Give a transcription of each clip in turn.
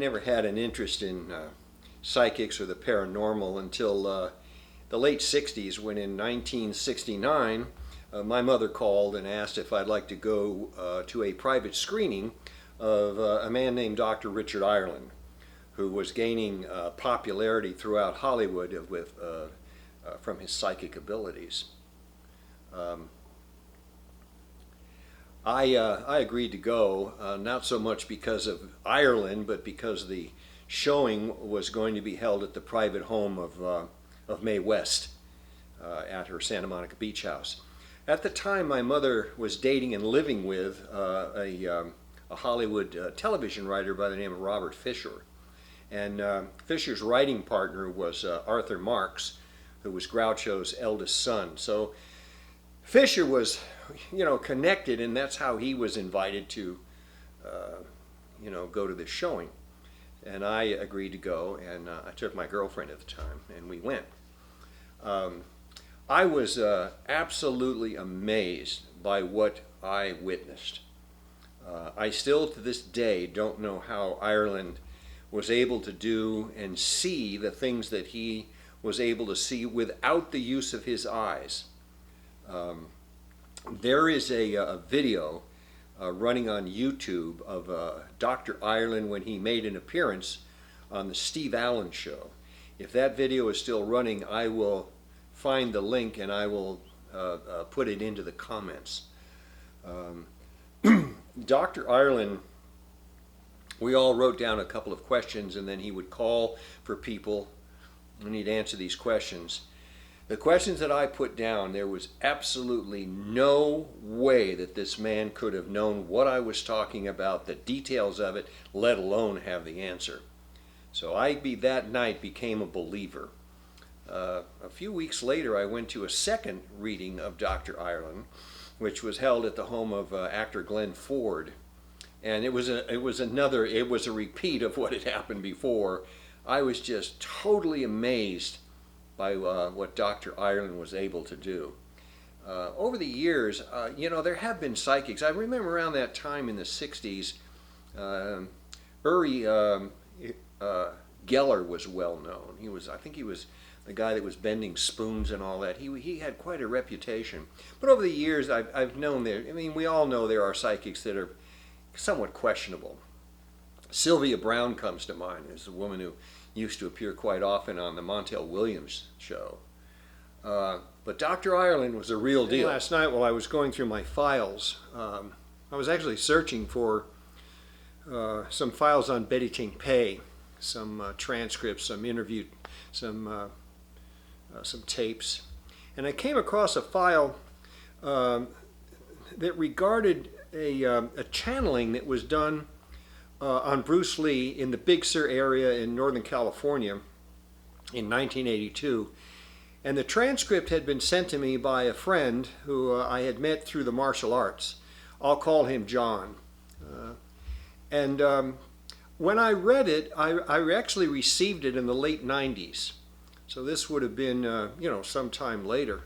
never had an interest in psychics or the paranormal until the late 60s, when in 1969 my mother called and asked if I'd like to go to a private screening of a man named Dr. Richard Ireland, who was gaining popularity throughout Hollywood from his psychic abilities. I agreed to go, not so much because of Ireland, but because the showing was going to be held at the private home of Mae West at her Santa Monica beach house. At the time, my mother was dating and living with a Hollywood television writer by the name of Robert Fisher. And Fisher's writing partner was Arthur Marks, who was Groucho's eldest son. So Fisher was, connected, and that's how he was invited to, go to this showing. And I agreed to go, and I took my girlfriend at the time, and we went. I was absolutely amazed by what I witnessed. I still, to this day, don't know how Ireland was able to do and see the things that he was able to see without the use of his eyes. There is a video running on YouTube of Dr. Ireland when he made an appearance on the Steve Allen Show. If that video is still running, I will find the link and I will put it into the comments. Dr. Ireland, we all wrote down a couple of questions, and then he would call for people and he'd answer these questions. The questions that I put down, there was absolutely no way that this man could have known what I was talking about, the details of it, let alone have the answer. So that night became a believer. A few weeks later, I went to a second reading of Dr. Ireland, which was held at the home of actor Glenn Ford. And it was a repeat of what had happened before. I was just totally amazed by what Dr. Ireland was able to do. Over the years, there have been psychics. I remember around that time in the 60s, Uri Geller was well known. I think he was the guy that was bending spoons and all that. He had quite a reputation. But over the years, I've known we all know there are psychics that are somewhat questionable. Sylvia Browne comes to mind as a woman who used to appear quite often on the Montel Williams show. But Dr. Ireland was a real deal. Last night while I was going through my files, I was actually searching for some files on Betty Ting Pei, some transcripts, some interview, some tapes. And I came across a file that regarded a channeling that was done on Bruce Lee in the Big Sur area in Northern California in 1982. And the transcript had been sent to me by a friend who I had met through the martial arts. I'll call him John. When I read it, I actually received it in the late 90s. So this would have been, sometime later.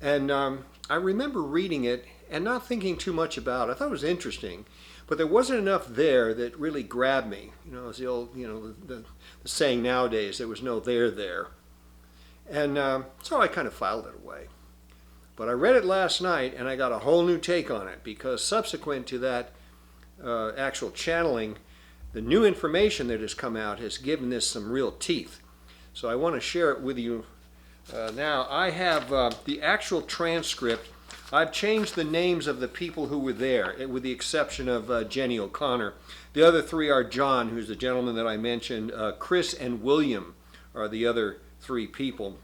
And I remember reading it and not thinking too much about it. I thought it was interesting. But there wasn't enough there that really grabbed me. As the old, the saying nowadays, there was no there. And so I kind of filed it away. But I read it last night and I got a whole new take on it, because subsequent to that actual channeling, the new information that has come out has given this some real teeth. So I want to share it with you now. I have the actual transcript. I've changed the names of the people who were there, with the exception of Jenny O'Connor. The other three are John, who's the gentleman that I mentioned. Chris and William are the other three people.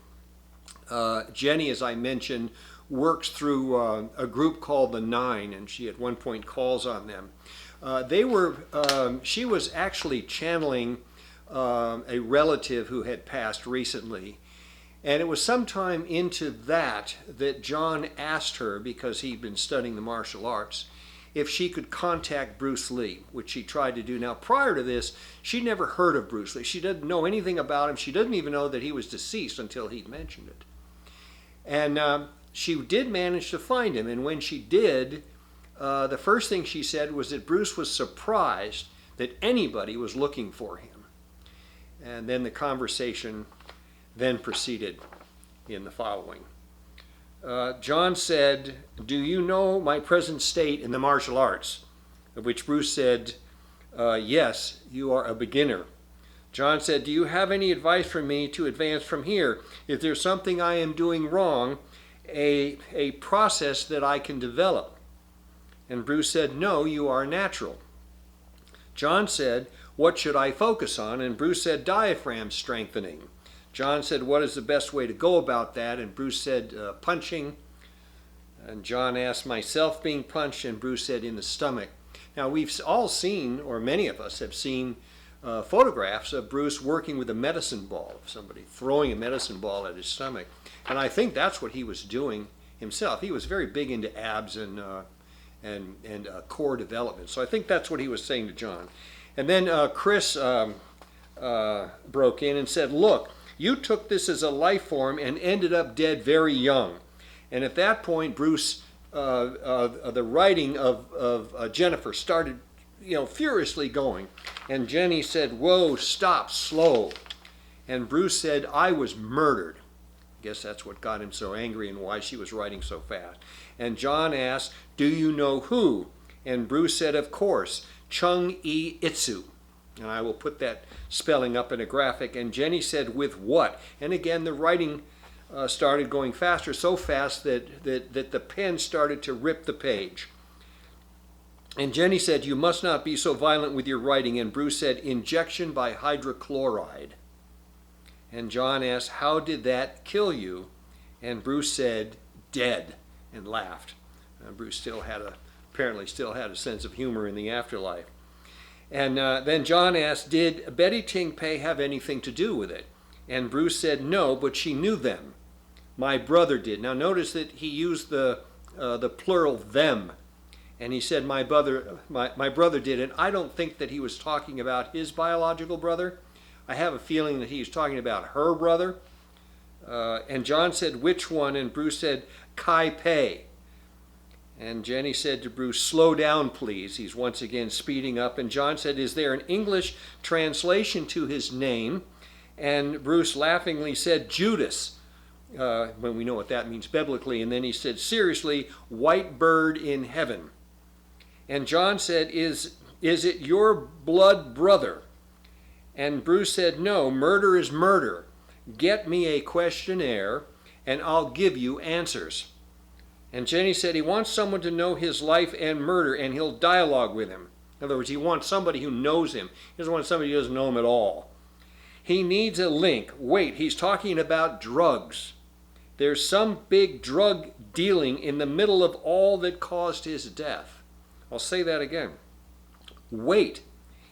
Jenny, as I mentioned, works through a group called the Nine, and she at one point calls on them. She was actually channeling a relative who had passed recently. And it was sometime into that John asked her, because he'd been studying the martial arts, if she could contact Bruce Lee, which she tried to do. Now, prior to this, she'd never heard of Bruce Lee. She didn't know anything about him. She didn't even know that he was deceased until he'd mentioned it. And she did manage to find him. And when she did, the first thing she said was that Bruce was surprised that anybody was looking for him. And then the conversation then proceeded in the following. John said, "Do you know my present state in the martial arts?" Of which Bruce said, "Yes, you are a beginner." John said, "Do you have any advice for me to advance from here? If there's something I am doing wrong, a process that I can develop?" And Bruce said, "No, you are natural." John said, "What should I focus on?" And Bruce said, "Diaphragm strengthening." John said, "What is the best way to go about that?" And Bruce said, "Punching." And John asked, "Myself being punched?" And Bruce said, "In the stomach." Now we've all seen, or many of us have seen, photographs of Bruce working with a medicine ball, somebody throwing a medicine ball at his stomach. And I think that's what he was doing himself. He was very big into abs and core development. So I think that's what he was saying to John. And then Chris broke in and said, "Look, you took this as a life form and ended up dead very young." And at that point, Bruce, the writing of Jennifer started, furiously going. And Jenny said, "Whoa, stop, slow." And Bruce said, "I was murdered." I guess that's what got him so angry and why she was writing so fast. And John asked, "Do you know who?" And Bruce said, "Of course, Chung-E Itsu." And I will put that spelling up in a graphic. And Jenny said, "With what?" And again, the writing started going faster, so fast that the pen started to rip the page. And Jenny said, "You must not be so violent with your writing." And Bruce said, "Injection by hydrochloride." And John asked, "How did that kill you?" And Bruce said, "Dead," and laughed. Bruce apparently still had a sense of humor in the afterlife. And then John asked, "Did Betty Ting Pei have anything to do with it?" And Bruce said, "No, but she knew them. My brother did." Now notice that he used the plural them. And he said, my brother did. And I don't think that he was talking about his biological brother. I have a feeling that he was talking about her brother. And John said, "Which one?" And Bruce said, "Kai Pei." And Jenny said to Bruce, "Slow down, please." He's once again speeding up. And John said, "Is there an English translation to his name?" And Bruce laughingly said, "Judas," when we know what that means biblically. And then he said, "Seriously, white bird in heaven." And John said, Is it your blood brother?" And Bruce said, "No, murder is murder. Get me a questionnaire and I'll give you answers." And Jenny said, "He wants someone to know his life and murder and he'll dialogue with him." In other words, he wants somebody who knows him. He doesn't want somebody who doesn't know him at all. "He needs a link." Wait, he's talking about drugs. "There's some big drug dealing in the middle of all that caused his death." I'll say that again. Wait,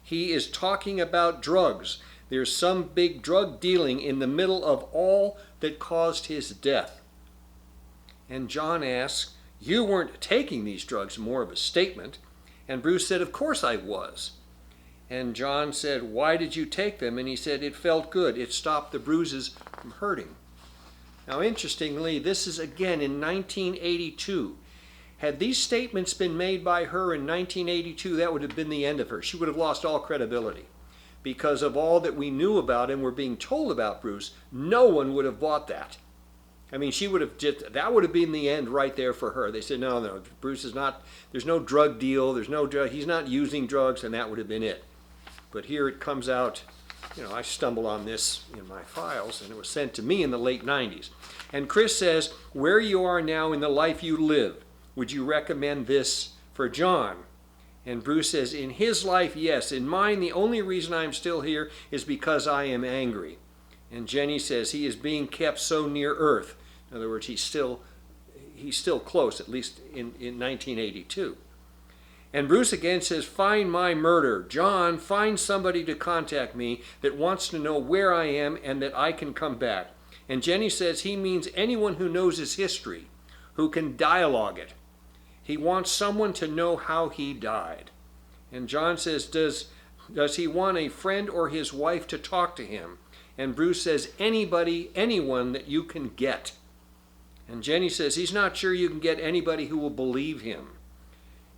he is talking about drugs. "There's some big drug dealing in the middle of all that caused his death." And John asks, "You weren't taking these drugs," more of a statement. And Bruce said, "Of course I was." And John said, "Why did you take them?" And he said, "It felt good. It stopped the bruises from hurting." Now, interestingly, this is again in 1982. Had these statements been made by her in 1982, that would have been the end of her. She would have lost all credibility. Because of all that we knew about and were being told about Bruce, no one would have bought that. I mean, that would have been the end right there for her. They said, no, Bruce is not, there's no drug deal, he's not using drugs, and that would have been it. But here it comes out, I stumbled on this in my files, and it was sent to me in the late 90s. And Chris says, "Where you are now in the life you live, would you recommend this for John?" And Bruce says, "In his life, yes. In mine, the only reason I'm still here is because I am angry." And Jenny says, "He is being kept so near Earth." In other words, he's still close, at least in 1982. And Bruce again says, "Find my murder. John, find somebody to contact me that wants to know where I am and that I can come back." And Jenny says he means anyone who knows his history, who can dialogue it. He wants someone to know how he died. And John says, does he want a friend or his wife to talk to him? And Bruce says, "Anybody, anyone that you can get." And Jenny says, he's not sure you can get anybody who will believe him.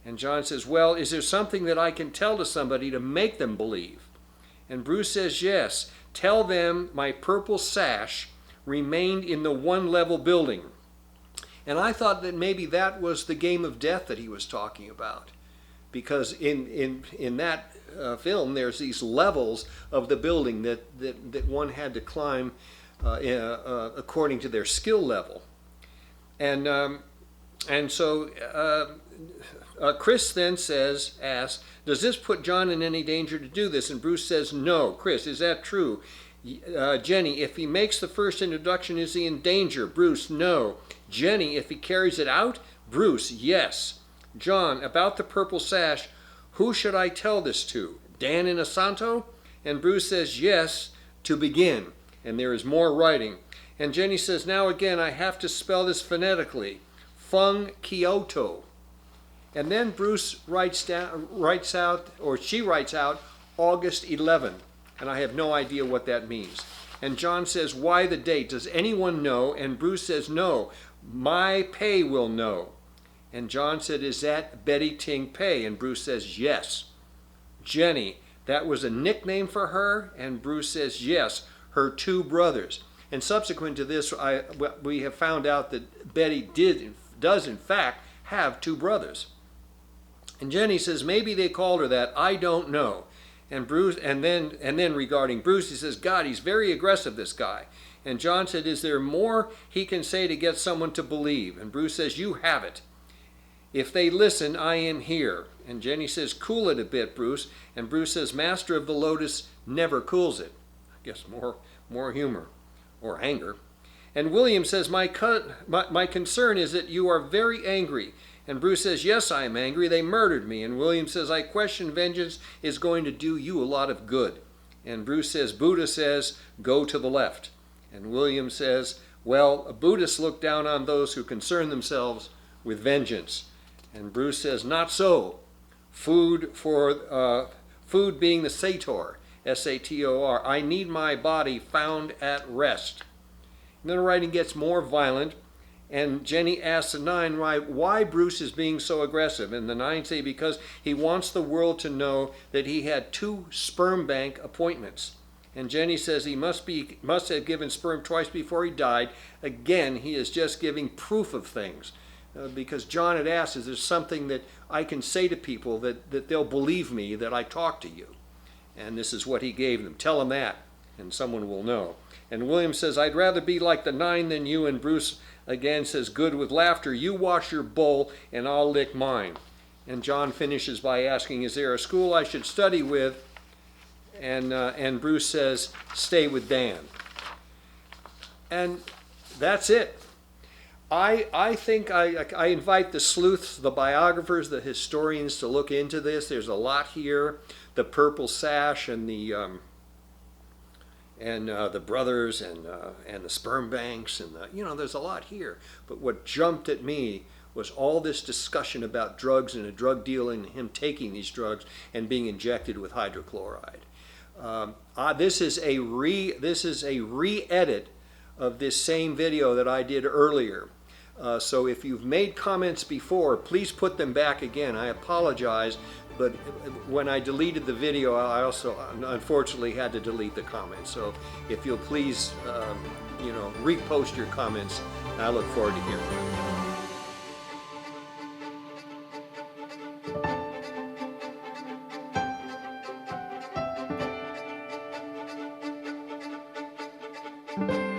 And John says, well, is there something that I can tell to somebody to make them believe? And Bruce says, yes. Tell them my purple sash remained in the one-level building. And I thought that maybe that was the game of death that he was talking about. Because in that film, there's these levels of the building that one had to climb according to their skill level. And so Chris then asks, does this put John in any danger to do this? And Bruce says, no. Chris, is that true? Jenny, if he makes the first introduction, is he in danger? Bruce, no. Jenny, if he carries it out? Bruce, yes. John, about the purple sash, who should I tell this to? Dan and Asanto? And Bruce says, yes, to begin. And there is more writing. And Jenny says, now again, I have to spell this phonetically. Fung Kyoto. And then Bruce writes out August 11. And I have no idea what that means. And John says, why the date? Does anyone know? And Bruce says, no, my pay will know. And John said, is that Betty Ting Pei? And Bruce says, yes. Jenny, that was a nickname for her? And Bruce says, yes, her two brothers. And subsequent to this, we have found out that Betty does in fact have two brothers. And Jenny says, maybe they called her that, I don't know. And Bruce, and then regarding Bruce, he says, God, he's very aggressive, this guy. And John said, is there more he can say to get someone to believe? And Bruce says, you have it. If they listen, I am here. And Jenny says, cool it a bit, Bruce. And Bruce says, Master of the Lotus never cools it. I guess more humor or anger. And William says, my concern is that you are very angry. And Bruce says, yes, I am angry. They murdered me. And William says, I question vengeance is going to do you a lot of good. And Bruce says, Buddha says, go to the left. And William says, well, Buddhists look down on those who concern themselves with vengeance. And Bruce says, not so. Food being the sator, S-A-T-O-R. I need my body found at rest. And then the writing gets more violent. And Jenny asks the nine why Bruce is being so aggressive. And the nine say because he wants the world to know that he had 2 sperm bank appointments. And Jenny says he must have given sperm twice before he died. Again, he is just giving proof of things. Because John had asked, is there something that I can say to people that they'll believe me that I talk to you? And this is what he gave them. Tell them that, and someone will know. And William says, I'd rather be like the 9 than you. And Bruce again says, good with laughter. You wash your bowl and I'll lick mine. And John finishes by asking, is there a school I should study with? And Bruce says, stay with Dan. And that's it. I think I invite the sleuths, the biographers, the historians to look into this. There's a lot here. The purple sash and the brothers and the sperm banks and there's a lot here. But what jumped at me was all this discussion about drugs and a drug deal and him taking these drugs and being injected with hydrochloride. This is a re-edit of this same video that I did earlier. So if you've made comments before, please put them back again. I apologize, but when I deleted the video, I also unfortunately had to delete the comments. So if you'll please, repost your comments, I look forward to hearing from you.